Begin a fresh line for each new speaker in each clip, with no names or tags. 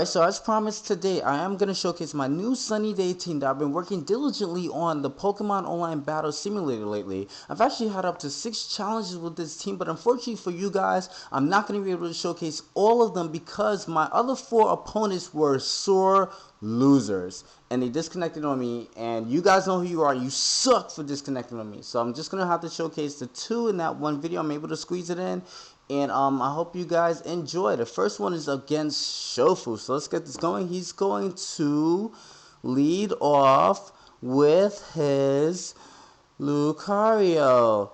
Alright, so as promised today, I am going to showcase my new Sunny Day team that I've been working diligently on the Pokemon Online Battle Simulator lately. I've actually had up to 6 challenges with this team, but unfortunately for you guys, I'm not going to be able to showcase all of them because my other 4 opponents were sore losers. And they disconnected on me, and you guys know who you are. You suck for disconnecting on me. So I'm just going to have to showcase the 2 in that one video. I'm able to squeeze it in. And I hope you guys enjoy. The first one is against Shofu. So let's get this going. He's going to lead off with his Lucario.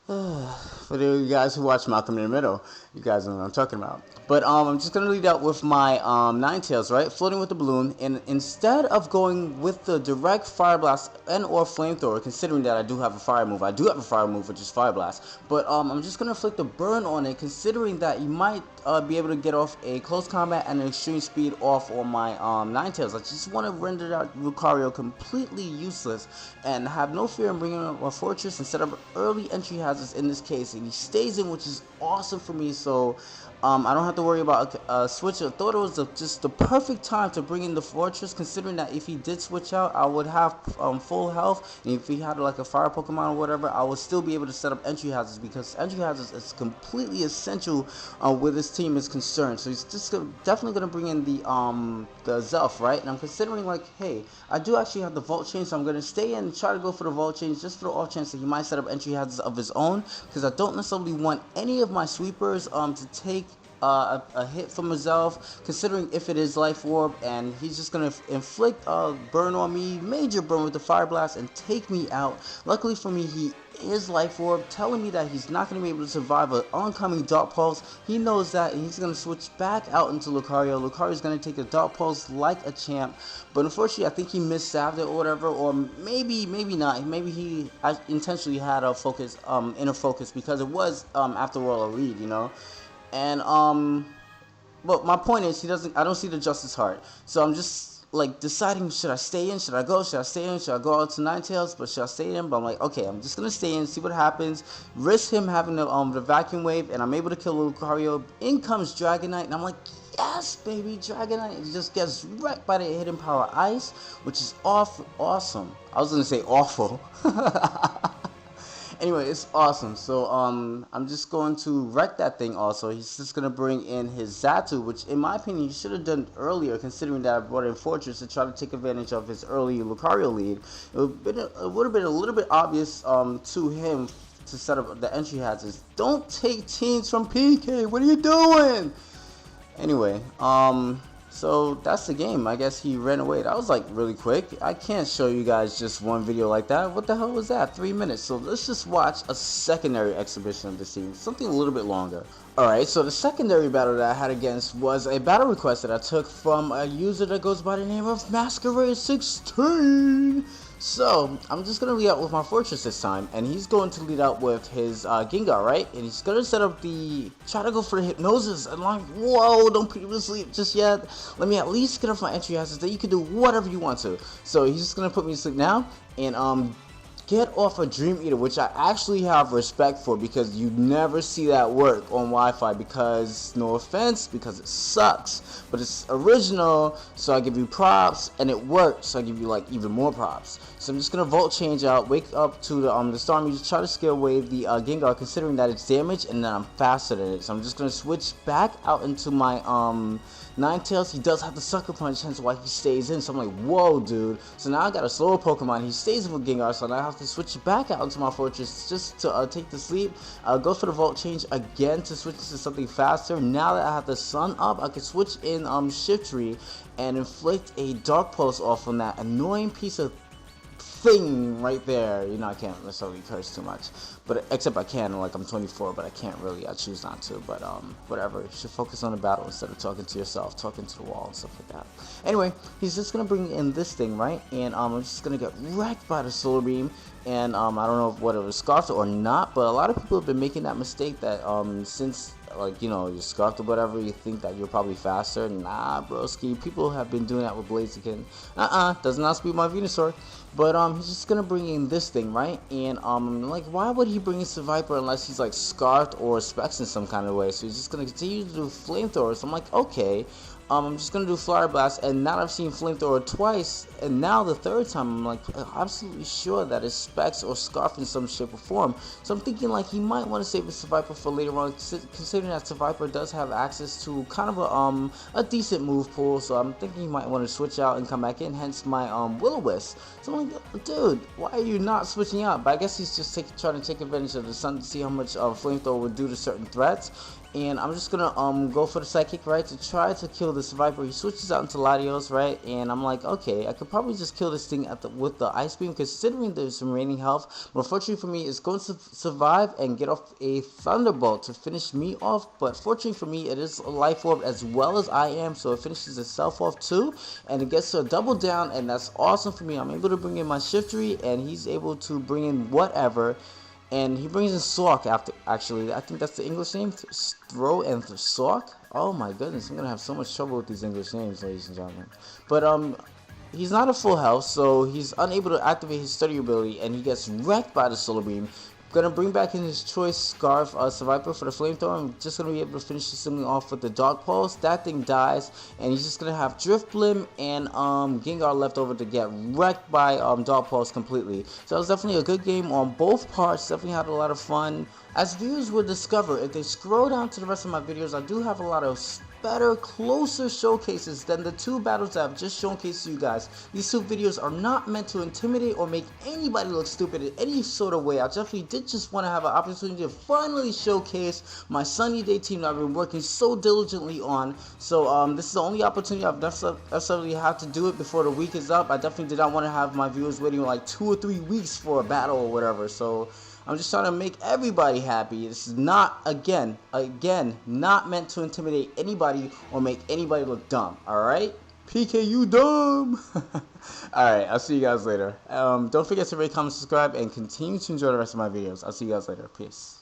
For you guys who watch Malcolm in the Middle, you guys know what I'm talking about. But I'm just going to lead out with my Ninetales, right? Floating with the balloon. And instead of going with the direct Fire Blast and or Flamethrower, considering that I do have a fire move. I do have a fire move, which is Fire Blast. But I'm just going to inflict a burn on it, considering that you might be able to get off a close combat and an extreme speed off on my Ninetales. I just want to render that Lucario completely useless and have no fear in bringing up a fortress instead of early entry hazards in this case. And he stays in, which is awesome for me. So I don't have to worry about a switch. I thought it was just the perfect time to bring in the fortress, considering that if he did switch out, I would have full health, and if he had like a fire Pokemon or whatever, I would still be able to set up entry hazards, because entry hazards is completely essential where this team is concerned. So he's just definitely going to bring in the Zelf, right? And I'm considering like, hey, I do actually have the Volt Change, so I'm going to stay in and try to go for the Volt Change, just for the off chance that he might set up entry hazards of his own, because I don't necessarily want any of my sweepers to take a hit from himself, considering if it is Life Orb, and he's just gonna inflict a burn on me, major burn with the Fire Blast, and take me out. Luckily for me, he is Life Orb, telling me that he's not going to be able to survive an oncoming Dark Pulse. He knows that, and he's going to switch back out into Lucario. Lucario's going to take a Dark Pulse like a champ, but unfortunately I think he missaved it or whatever, or maybe not. Maybe he intentionally had a focus, inner focus, because it was after all a lead, you know. And but my point is, I don't see the Justice Heart, so I'm just like deciding, should I stay in, should I go, should I stay in, should I go out to Ninetales, but should I stay in? But I'm like, okay, I'm just gonna stay in, see what happens, risk him having the vacuum wave, and I'm able to kill Lucario. In comes Dragonite, and I'm like, yes baby, Dragonite. It just gets wrecked by the hidden power ice, which is awesome. I was gonna say awful. Anyway, it's awesome. So I'm just going to wreck that thing also. He's just going to bring in his Xatu, which in my opinion he should have done earlier, considering that I brought in Fortress to try to take advantage of his early Lucario lead. It would have been a little bit obvious to him to set up the entry hazards. Don't take teams from PK. What are you doing? Anyway, so that's the game. I guess he ran away. That was like really quick. I can't show you guys just one video like that. What the hell was that? 3 minutes. So let's just watch a secondary exhibition of the scene. Something a little bit longer. Alright, so the secondary battle that I had against was a battle request that I took from a user that goes by the name of Masqurade16. So, I'm just going to lead out with my Fortress this time, and he's going to lead out with his Gengar, right? And he's going to set up try to go for the Hypnosis, and I'm like, whoa, don't put him to sleep just yet. Let me at least get off my entry hazards, that you can do whatever you want to. So, he's just going to put me to sleep now, and get off a Dream Eater, which I actually have respect for, because you never see that work on Wi-Fi, because, no offense, because it sucks, but it's original, so I give you props, and it works, so I give you like even more props. So I'm just gonna Volt Change out, wake up to the Storm, you just try to scale wave the Gengar, considering that it's damaged and then I'm faster than it. So I'm just gonna switch back out into my Ninetales. He does have the Sucker Punch, hence why he stays in. So I'm like, whoa, dude. So now I got a slower Pokemon. He stays in with Gengar, so now I have to switch back out into my Fortress just to take the sleep. Go for the Volt Change again to switch to something faster. Now that I have the Sun up, I can switch in Shiftry and inflict a Dark Pulse off on that annoying piece of thing right there. You know, I can't necessarily curse too much, but except I can, like I'm 24, but I can't really. I choose not to, but whatever. You should focus on the battle instead of talking to yourself, talking to the wall and stuff like that. Anyway, he's just gonna bring in this thing, right? And I'm just gonna get wrecked by the Solar Beam, and I don't know if whether it was scarfed or not, but a lot of people have been making that mistake that since, like, you know, you're scarfed or whatever, you think that you're probably faster. Nah, broski. People have been doing that with Blaziken. Does not speak my Venusaur. But he's just gonna bring in this thing, right? And like, why would he bring in Viper unless he's like scarfed or specs in some kind of way? So he's just gonna continue to do Flamethrower. So I'm like, okay, I'm just gonna do Flyer Blast, and now I've seen Flamethrower twice, and now the third time I'm like absolutely sure that it's Specs or Scarf in some shape or form. So I'm thinking like he might want to save his Survivor for later on, considering that Survivor does have access to kind of a decent move pool. So I'm thinking he might want to switch out and come back in, hence my Will-O-Wisp. So I'm like, dude, why are you not switching out? But I guess he's just trying to take advantage of the sun to see how much Flamethrower would do to certain threats. And I'm just gonna go for the Psychic, right, to try to kill this Viper. He switches out into Latios, right, and I'm like, okay, I could probably just kill this thing with the Ice Beam, considering there's some remaining health. But unfortunately for me, it's going to survive and get off a Thunderbolt to finish me off. But fortunately for me, it is a Life Orb as well as I am, so it finishes itself off too, and it gets to a double down, and that's awesome for me. I'm able to bring in my Shiftry, and he's able to bring in whatever. And he brings in Sork after, actually, I think that's the English name, Throw and Sork. Oh my goodness, I'm gonna have so much trouble with these English names, ladies and gentlemen. But he's not at full health, so he's unable to activate his study ability, and he gets wrecked by the Solar Beam. Gonna bring back in his choice Scarf Survivor for the Flamethrower. I'm just gonna be able to finish this thing off with the Dark Pulse. That thing dies, and he's just gonna have Drift Blim and Gengar left over to get wrecked by Dark Pulse completely. So it was definitely a good game on both parts. Definitely had a lot of fun. As viewers will discover, if they scroll down to the rest of my videos, I do have a lot of better, closer showcases than the two battles that I've just showcased to you guys. These two videos are not meant to intimidate or make anybody look stupid in any sort of way. I definitely did just want to have an opportunity to finally showcase my Sunny Day team that I've been working so diligently on. So this is the only opportunity I've necessarily had to do it before the week is up. I definitely did not want to have my viewers waiting like 2 or 3 weeks for a battle or whatever. So I'm just trying to make everybody happy. This is not, again, not meant to intimidate anybody or make anybody look dumb, alright? PK, you dumb! Alright, I'll see you guys later. Don't forget to rate, comment, subscribe, and continue to enjoy the rest of my videos. I'll see you guys later. Peace.